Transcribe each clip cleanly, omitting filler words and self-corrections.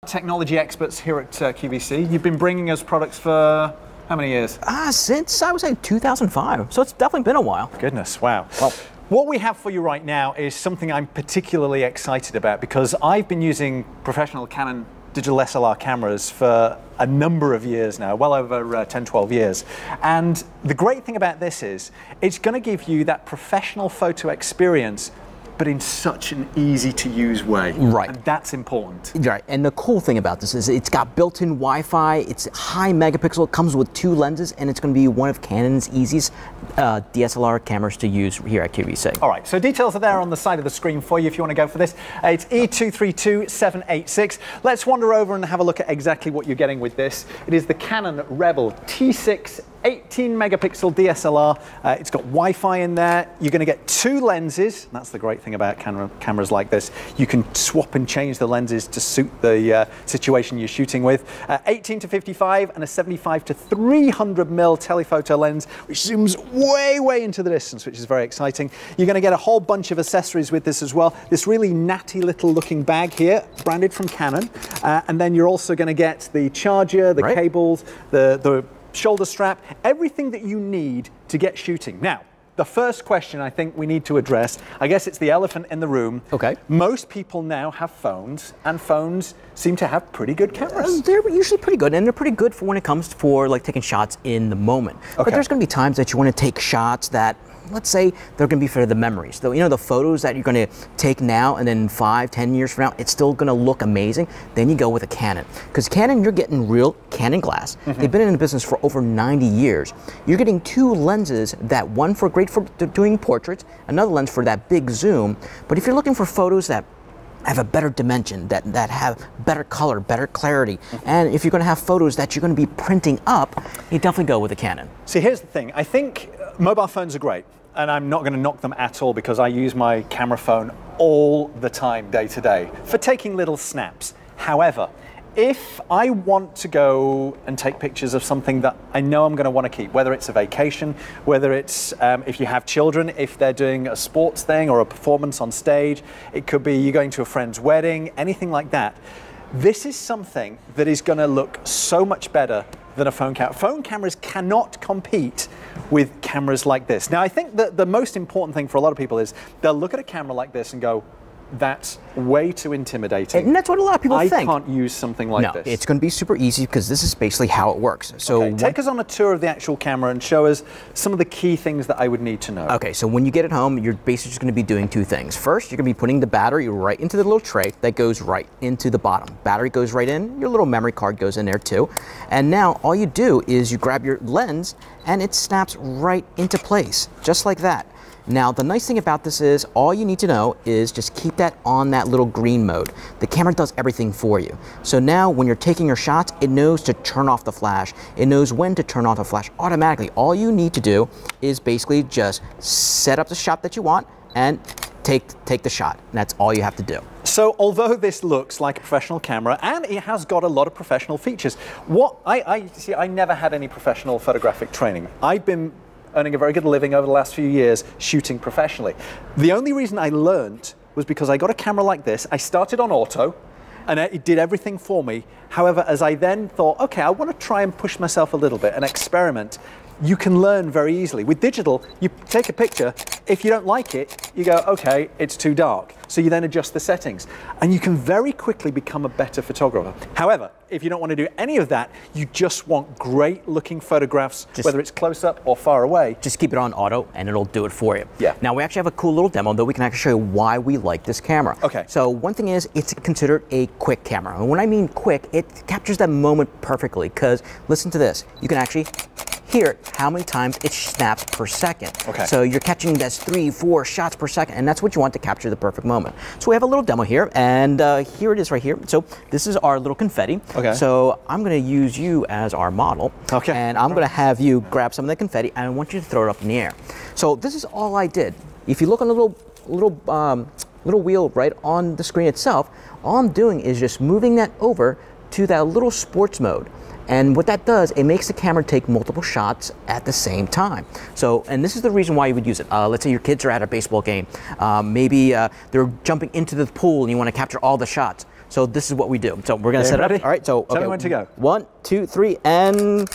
Technology experts here at QVC. You've been bringing us products for how many years? Since I would say 2005, so it's definitely been a while. Goodness, wow. Well, what we have for you right now is something I'm particularly excited about because I've been using professional Canon digital SLR cameras for a number of years now, well over 10, 12 years. And the great thing about this is it's going to give you that professional photo experience, but in such an easy to use way. Right. And that's important. Right, and the cool thing about this is it's got built-in Wi-Fi, it's high megapixel, it comes with 2 lenses, and it's going to be one of Canon's easiest DSLR cameras to use here at QVC. All right, so details are there on the side of the screen for you if you want to go for this. It's E232786. Let's wander over and have a look at exactly what you're getting with this. It is the Canon Rebel T6 18 megapixel DSLR. It's got Wi-Fi in there. You're going to get 2 lenses. That's the great thing about cameras like this. You can swap and change the lenses to suit the situation you're shooting with. 18 to 55 and a 75 to 300 mil telephoto lens, which zooms way into the distance, which is very exciting. You're going to get a whole bunch of accessories with this as well. This really natty little looking bag here, branded from Canon. And then you're also going to get the charger, the cables, the shoulder strap, everything that you need to get shooting. Now, the first question I think we need to address, I guess it's the elephant in the room. Okay. Most people now have phones, and phones seem to have pretty good cameras. They're usually pretty good, and they're pretty good for when it comes for like taking shots in the moment. But there's going to be times that you want to take shots that, let's say, they're going to be for the memories. You know, the photos that you're going to take now and then 5, 10 years from now, it's still going to look amazing. Then you go with a Canon. Because Canon, you're getting real Canon glass. They've been in the business for over 90 years. You're getting 2 lenses, one for great for doing portraits, another lens for that big zoom. But if you're looking for photos that have a better dimension, that have better color, better clarity, and if you're going to have photos that you're going to be printing up, you definitely go with a Canon. See, here's the thing. I think mobile phones are great. And I'm not going to knock them at all because I use my camera phone all the time, day to day, for taking little snaps. However, if I want to go and take pictures of something that I know I'm going to want to keep, whether it's a vacation, whether it's if you have children, if they're doing a sports thing or a performance on stage, it could be you going to a friend's wedding, anything like that. This is something that is going to look so much better than a phone camera. Phone cameras cannot compete with cameras like this. Now, I think that the most important thing for a lot of people is they'll look at a camera like this and go, that's way too intimidating. And that's what a lot of people think. I can't use something like this. No, it's going to be super easy because this is basically how it works. So take us on a tour of the actual camera and show us some of the key things that I would need to know. Okay, so when you get it home, you're basically just going to be doing 2 things. First, you're going to be putting the battery right into the little tray that goes right into the bottom. Battery goes right in, your little memory card goes in there too. And now all you do is you grab your lens and it snaps right into place, just like that. Now, the nice thing about this is all you need to know is just keep that on that little green mode. The camera does everything for you. So now when you're taking your shots, it knows to turn off the flash. It knows when to turn off the flash automatically. All you need to do is basically just set up the shot that you want and take the shot. And that's all you have to do. So although this looks like a professional camera and it has got a lot of professional features, I never had any professional photographic training. I've been earning a very good living over the last few years shooting professionally. The only reason I learned was because I got a camera like this. I started on auto and it did everything for me. However, as I then thought, okay, I want to try and push myself a little bit and experiment, you can learn very easily. With digital, you take a picture, if you don't like it, you go, okay, it's too dark. So you then adjust the settings and you can very quickly become a better photographer. However, if you don't want to do any of that, you just want great looking photographs, whether it's close up or far away. Just keep it on auto and it'll do it for you. Yeah. Now we actually have a cool little demo that we can actually show you why we like this camera. Okay. So one thing is it's considered a quick camera. And when I mean quick, it captures that moment perfectly because listen to this. You can actually hear how many times it snaps per second. Okay. So you're catching that's 3, 4 shots per second, and that's what you want to capture the perfect moment. So we have a little demo here, and here it is right here. So this is our little confetti. Okay. So I'm going to use you as our model. Okay. And I'm going to have you grab some of the confetti, and I want you to throw it up in the air. So this is all I did. If you look on the little wheel right on the screen itself, all I'm doing is just moving that over to that little sports mode. And what that does, it makes the camera take multiple shots at the same time. So, and this is the reason why you would use it. Let's say your kids are at a baseball game. Maybe they're jumping into the pool and you want to capture all the shots. So this is what we do. So we're going to set it up. All right, so tell me when to go. 1, 2, 3, and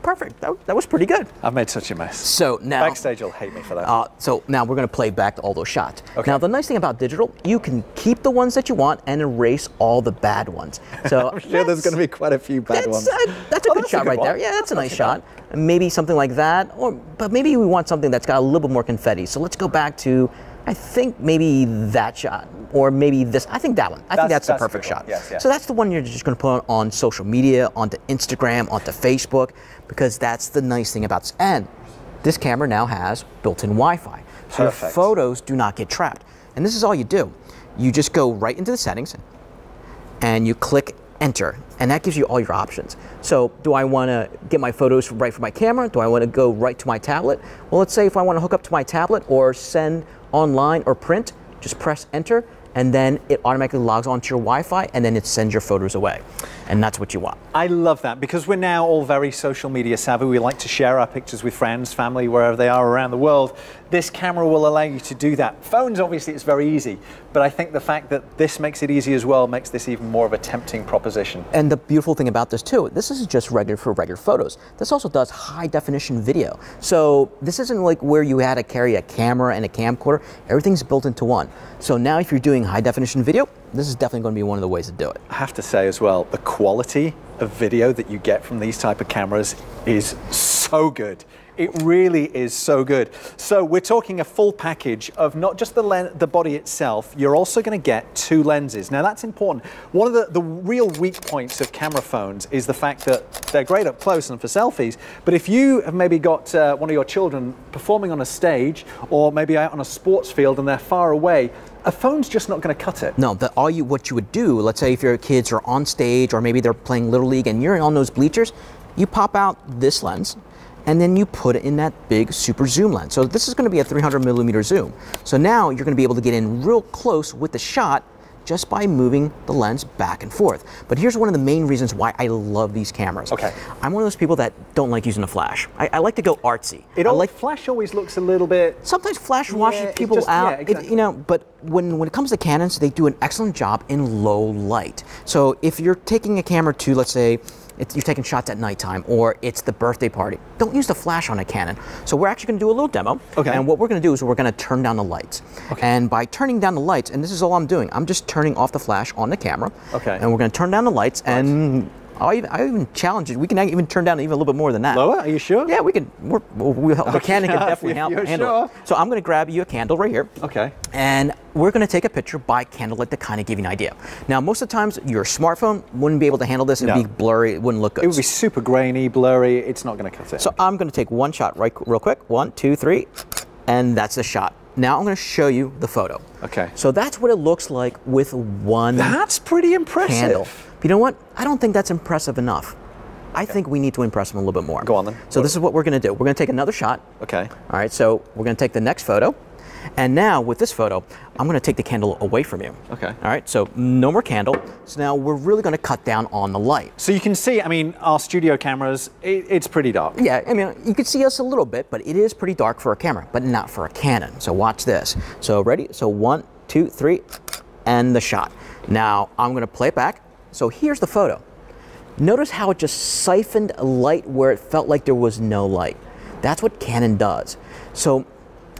perfect. That was pretty good. I've made such a mess. So now backstage will hate me for that. So now we're going to play back all those shots. Okay. Now the nice thing about digital, you can keep the ones that you want and erase all the bad ones. So I'm sure there's going to be quite a few bad ones. That's a good shot right there. Yeah, that's a nice shot. Maybe something like that, but maybe we want something that's got a little bit more confetti. So let's go back to, I think maybe that shot, or maybe this. I think that one. I think that's the perfect shot. Yes, yes. So that's the one you're just going to put on social media, onto Instagram, onto Facebook, because that's the nice thing about this. And this camera now has built-in Wi-Fi, so your photos do not get trapped. And this is all you do. You just go right into the settings, and you click enter, and that gives you all your options. So do I want to get my photos right from my camera? Do I want to go right to my tablet? Well, let's say if I want to hook up to my tablet or send online or print, just press enter, and then it automatically logs onto your Wi-Fi, and then it sends your photos away. And that's what you want. I love that, because we're now all very social media savvy. We like to share our pictures with friends, family, wherever they are around the world. This camera will allow you to do that. Phones, obviously, it's very easy, but I think the fact that this makes it easy as well makes this even more of a tempting proposition. And the beautiful thing about this too, this isn't just regular photos. This also does high definition video. So this isn't like where you had to carry a camera and a camcorder. Everything's built into one. So now if you're doing high definition video, this is definitely going to be one of the ways to do it. I have to say as well, the quality of video that you get from these type of cameras is so good. It really is so good. So we're talking a full package of not just the body itself, you're also going to get 2 lenses. Now that's important. One of the real weak points of camera phones is the fact that they're great up close and for selfies, but if you have maybe got one of your children performing on a stage or maybe out on a sports field and they're far away, a phone's just not going to cut it. No, what you would do, let's say if your kids are on stage or maybe they're playing Little League and you're on those bleachers, you pop out this lens, and then you put it in that big super zoom lens. So this is going to be a 300 millimeter zoom. So now you're going to be able to get in real close with the shot just by moving the lens back and forth. But here's one of the main reasons why I love these cameras. Okay. I'm one of those people that don't like using a flash. I like to go artsy. Flash always looks a little bit... Sometimes flash washes people out. Yeah, exactly. But when it comes to Canons, they do an excellent job in low light. So if you're taking a camera to, let's say, you're taking shots at nighttime, or it's the birthday party, don't use the flash on a Canon. So we're actually going to do a little demo. Okay. And what we're going to do is we're going to turn down the lights. Okay. And by turning down the lights, and this is all I'm doing, I'm just turning off the flash on the camera. Okay. And we're going to turn down the lights, and I even challenge it. We can even turn down even a little bit more than that. Lower? Are you sure? Yeah, we can. The Canon can definitely handle sure. it. So I'm going to grab you a candle right here. Okay. And we're going to take a picture by candlelight to kind of give you an idea. Now, most of the times, your smartphone wouldn't be able to handle this. It'd be blurry. It wouldn't look good. It would be super grainy, blurry. It's not going to cut it. So I'm going to take one shot real quick. 1, 2, 3. And that's the shot. Now I'm going to show you the photo. Okay. So that's what it looks like with one That's pretty impressive. candle. But you know what? I don't think that's impressive enough. I think we need to impress them a little bit more. Go on then. So this is what we're going to do. We're going to take another shot. Okay. All right, so we're going to take the next photo. And now with this photo, I'm going to take the candle away from you. Okay. All right, so no more candle. So now we're really going to cut down on the light. So you can see, I mean, our studio cameras, it's pretty dark. Yeah, I mean, you can see us a little bit, but it is pretty dark for a camera, but not for a Canon. So watch this. So ready? So 1, 2, 3, and the shot. Now I'm going to play it back. So here's the photo. Notice how it just siphoned light where it felt like there was no light. That's what Canon does. So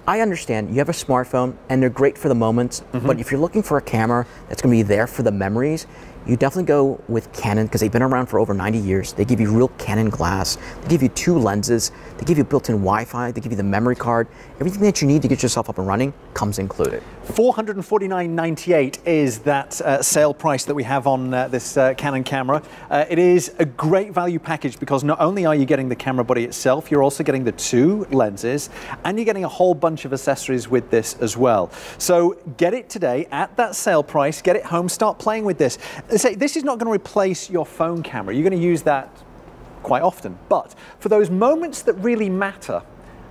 I understand you have a smartphone and they're great for the moments, but if you're looking for a camera that's going to be there for the memories, you definitely go with Canon because they've been around for over 90 years. They give you real Canon glass. They give you 2 lenses. They give you built-in Wi-Fi. They give you the memory card. Everything that you need to get yourself up and running comes included. $449.98 is that sale price that we have on this Canon camera. It is a great value package because not only are you getting the camera body itself, you're also getting the 2 lenses, and you're getting a whole bunch of accessories with this as well. So get it today at that sale price. Get it home. Start playing with this. Say, this is not going to replace your phone camera. You're going to use that quite often. But for those moments that really matter,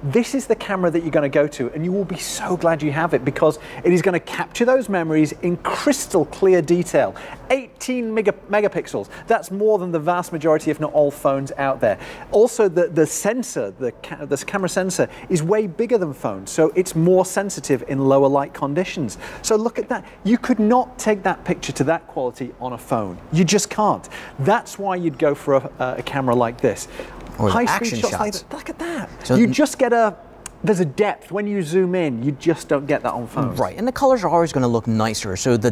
this is the camera that you're going to go to, and you will be so glad you have it, because it is going to capture those memories in crystal clear detail. 18 megapixels. That's more than the vast majority, if not all, phones out there. Also, the sensor, this camera sensor, is way bigger than phones, so it's more sensitive in lower light conditions. So look at that. You could not take that picture to that quality on a phone. You just can't. That's why you'd go for a camera like this. Or high-speed shots like that. Look at that. So you just get there's a depth. When you zoom in, you just don't get that on phones. Right, and the colors are always going to look nicer. So the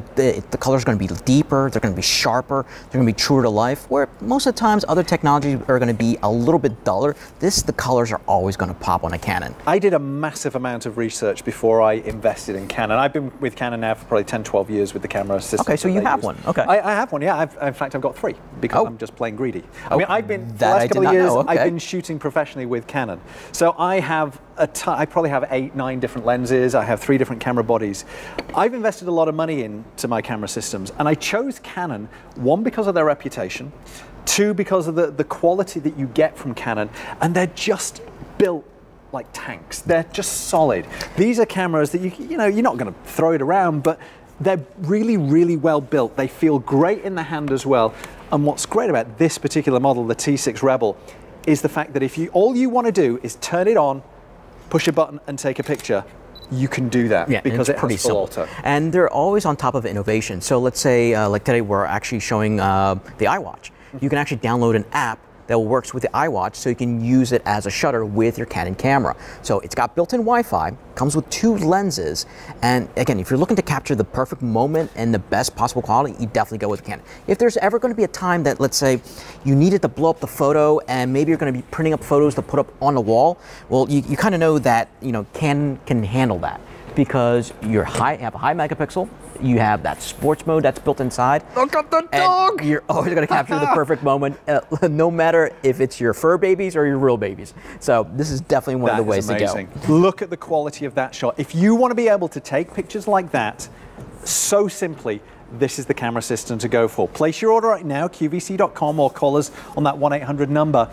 colors are going to be deeper, they're going to be sharper, they're going to be truer to life, where most of the times other technologies are going to be a little bit duller. The colors are always going to pop on a Canon. I did a massive amount of research before I invested in Canon. I've been with Canon now for probably 10, 12 years with the camera system. Okay, so you have one. Okay. I have one, yeah. In fact, I've got 3 because I'm just plain greedy. I mean, I've been, the last couple of years, I've been shooting professionally with Canon. So I have I probably have 8, 9 different lenses. I have 3 different camera bodies. I've invested a lot of money into my camera systems, and I chose Canon, 1, because of their reputation, 2, because of the quality that you get from Canon, and they're just built like tanks. They're just solid. These are cameras that you know, you're not going to throw it around, but they're really, really well built. They feel great in the hand as well. And what's great about this particular model, the T6 Rebel, is the fact that if all you want to do is turn it on, push a button and take a picture, you can do that, because it's pretty simple. Auto. And they're always on top of innovation. So let's say, like today, we're actually showing the iWatch. You can actually download an app that works with the iWatch, so you can use it as a shutter with your Canon camera. So it's got built-in Wi-Fi, comes with 2 lenses, and again, if you're looking to capture the perfect moment and the best possible quality, you definitely go with Canon. If there's ever going to be a time that, let's say, you needed to blow up the photo, and maybe you're going to be printing up photos to put up on the wall, well, you kind of know that Canon can handle that, because you have a high megapixel, you have that sports mode that's built inside. Look at the dog! You're always going to capture the perfect moment, no matter if it's your fur babies or your real babies. So this is definitely one of the ways to go. Look at the quality of that shot. If you want to be able to take pictures like that so simply, this is the camera system to go for. Place your order right now, QVC.com, or call us on that 1-800 number.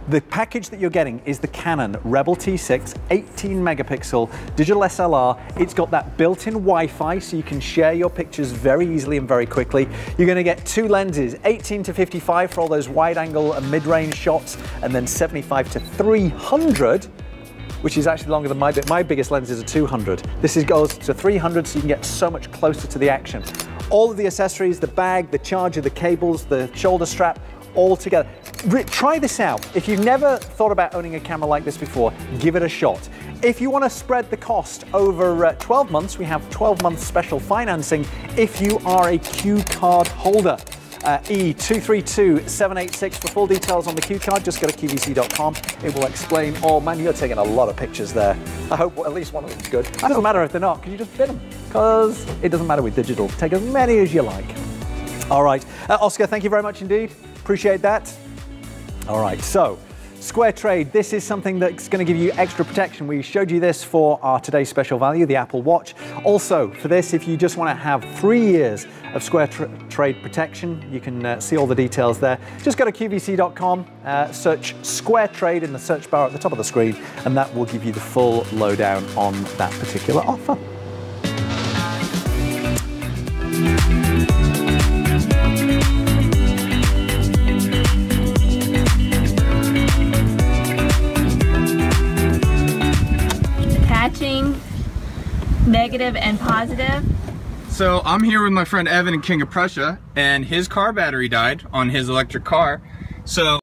The package that you're getting is the Canon Rebel T6 18 megapixel digital SLR. It's got that built-in Wi-Fi, so you can share your pictures very easily and very quickly. You're going to get 2 lenses, 18 to 55 for all those wide angle and mid-range shots, and then 75 to 300, which is actually longer than my biggest lens is a 200. This goes to 300, so you can get so much closer to the action. All of the accessories, the bag, the charger, the cables, the shoulder strap, all together. Try this out. If you've never thought about owning a camera like this before, give it a shot. If you want to spread the cost over 12 months, we have 12-month special financing if you are a Q card holder. E232786 for full details on the Q card. Just go to QVC.com. It will explain all. Man, you're taking a lot of pictures there. I hope at least one of them's good. It doesn't matter if they're not, because you just bid them. Because it doesn't matter with digital. Take as many as you like. All right. Oscar, thank you very much indeed. Appreciate that. All right, so Square Trade, this is something that's going to give you extra protection. We showed you this for our today's special value, the Apple Watch. Also, for this, if you just want to have 3 years of Square Trade protection, you can see all the details there. Just go to QVC.com, search Square Trade in the search bar at the top of the screen, and that will give you the full lowdown on that particular offer. Negative and positive. So I'm here with my friend Evan in King of Prussia, and his car battery died on his electric car. So